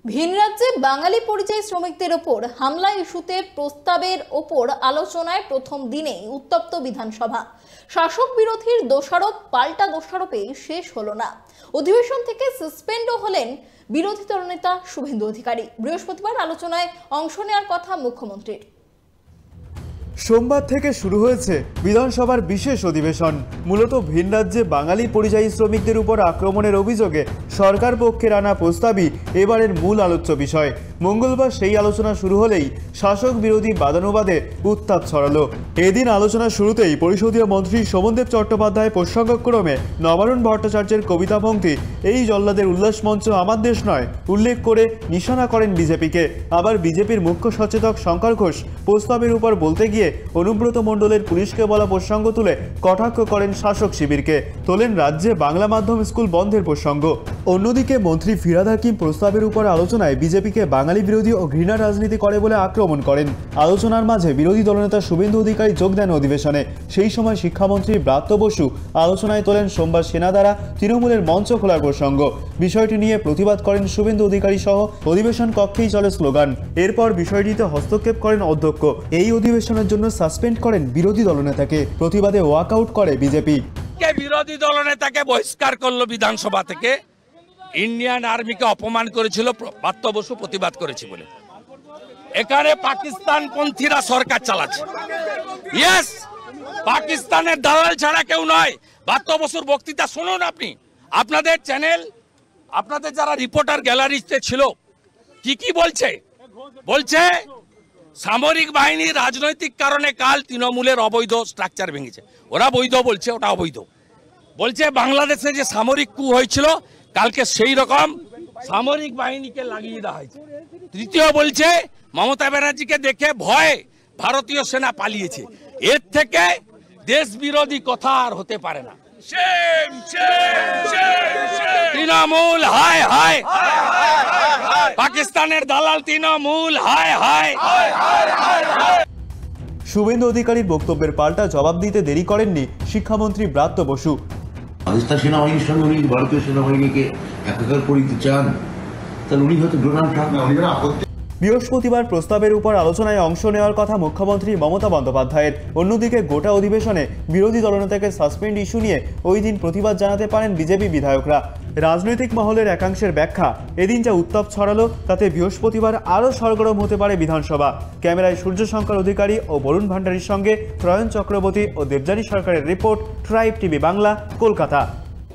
ভিন রাজ্যে বাঙালি পরিযায়ী শ্রমিকদের ওপর হামলা ইস্যুতে প্রস্তাবের ওপর আলোচনায় প্রথম দিনেই উত্তপ্ত বিধানসভা। শাসক বিরোধীর দোষারোপ পাল্টা দোষারোপে শেষ হলো না। অধিবেশন থেকে সাসপেন্ডও হলেন বিরোধী দলনেতা শুভেন্দু অধিকারী। বৃহস্পতিবার আলোচনায় অংশ নেওয়ার কথা মুখ্যমন্ত্রীর। সোমবার থেকে শুরু হয়েছে বিধানসভার বিশেষ অধিবেশন। মূলত ভিন রাজ্যে বাঙালি পরিযায়ী শ্রমিকদের উপর আক্রমণের অভিযোগে সরকার পক্ষের আনা প্রস্তাবই এবারের মূল আলোচ্য বিষয়। মঙ্গলবার সেই আলোচনা শুরু হলেই শাসক বিরোধী বাদানুবাদে উত্তাপ ছড়ালো। এদিন আলোচনার শুরুতেই পরিষদীয় মন্ত্রী শোভনদেব চট্টোপাধ্যায় প্রসঙ্গক্রমে নবারুণ ভট্টাচার্যের কবিতা পংক্তি "এই জল্লাদের উল্লাস মঞ্চ আমার দেশ নয়" উল্লেখ করে নিশানা করেন বিজেপিকে। আবার বিজেপির মুখ্য সচেতক শঙ্কর ঘোষ প্রস্তাবের উপর বলতে গিয়ে অনুব্রত মণ্ডলের পুলিশকে বলা প্রসঙ্গ তুলে কটাক্ষ করেন শাসক শিবিরকে। তোলেন রাজ্যে বাংলা মাধ্যম স্কুল বন্ধের প্রসঙ্গ। অন্যদিকে মন্ত্রী ফিরহাদ হাকিম প্রস্তাবের উপর আলোচনায় বিজেপিকে বাঙালি বিরোধী ও ঘৃণা রাজনীতি করে বলে আক্রমণ করেন। আলোচনার মাঝে বিরোধী দলনেতা শুভেন্দু অধিকারী যোগ দেন অধিবেশনে। সেই সময় শিক্ষামন্ত্রী ব্রাত্য বসু আলোচনায় তোলেন সোমবার সেনা দ্বারা তৃণমূলের মঞ্চ খোলার প্রসঙ্গ। বিষয়টি নিয়ে প্রতিবাদ করেন শুভেন্দু অধিকারী সহ অধিবেশন কক্ষেই চলে স্লোগান। এরপর বিষয়টিতে হস্তক্ষেপ করেন অধ্যক্ষ। এই অধিবেশনের জন্য সাসপেন্ড করেন বিরোধী দলনেতাকে। প্রতিবাদে ওয়াকআউট করে বিজেপি। বিরোধী দলনেতাকে বহিষ্কার করলো বিধানসভা থেকে। ইন্ডিয়ান আর্মিকে অপমান করেছিল, ব্রাত্য বসু প্রতিবাদ করেছে বলে। এখানে পাকিস্তান পন্থীরা সরকার চালাচ্ছে। ইয়েস, পাকিস্তানের দালাল ছাড়া কেউ নয়। ব্রাত্য বসুর বক্তৃতা শুনুন আপনি। আপনাদের চ্যানেল, আপনাদের যারা রিপোর্টার গ্যালারিতে ছিল, কি বলছে? বলছে সামরিক বাহিনী রাজনৈতিক কারণে কাল তৃণমূলের অবৈধ স্ট্রাকচার ভেঙেছে। ওরা বৈধ বলছে, ওটা অবৈধ বলছে। বাংলাদেশে যে সামরিক কূ হয়েছিল কালকে সেই রকম সামরিক বাহিনীকে লাগিয়ে দেওয়া হয়েছে। তৃতীয় বলছে মমতা ব্যানার্জিকে দেখে ভয়ে ভারতীয় সেনা পালিয়েছে। এর থেকে দেশ বিরোধী কথা আর হতে পারে না। তৃণমূল হায় হায়, পাকিস্তানের দালাল তৃণমূল হায় হায়। শুভেন্দু অধিকারীর বক্তব্যের পাল্টা জবাব দিতে দেরি করেননি শিক্ষামন্ত্রী ব্রাত্য বসু। পাকিস্তান সেনাবাহিনীর সঙ্গে উনি ভারতীয় সেনাবাহিনীকে একাকার করে দিতে চান, তাহলে উনি হয়তো ডোনাল্ড ট্রাম্প। বৃহস্পতিবার প্রস্তাবের উপর আলোচনায় অংশ নেওয়ার কথা মুখ্যমন্ত্রী মমতা বন্দ্যোপাধ্যায়ের। অন্যদিকে গোটা অধিবেশনে বিরোধী দলনেতাকে সাসপেন্ড ইস্যু নিয়ে ওই দিন প্রতিবাদ জানাতে পারেন বিজেপি বিধায়করা। রাজনৈতিক মহলের একাংশের ব্যাখ্যা, এদিন যা উত্তাপ ছড়ালো তাতে বৃহস্পতিবার আরও সরগরম হতে পারে বিধানসভা। ক্যামেরায় সূর্যশঙ্কর অধিকারী ও বরুণ ভান্ডারীর সঙ্গে প্রয়ন চক্রবর্তী ও দেবযানী সরকারের report, tribe TV Bangla, Kolkata.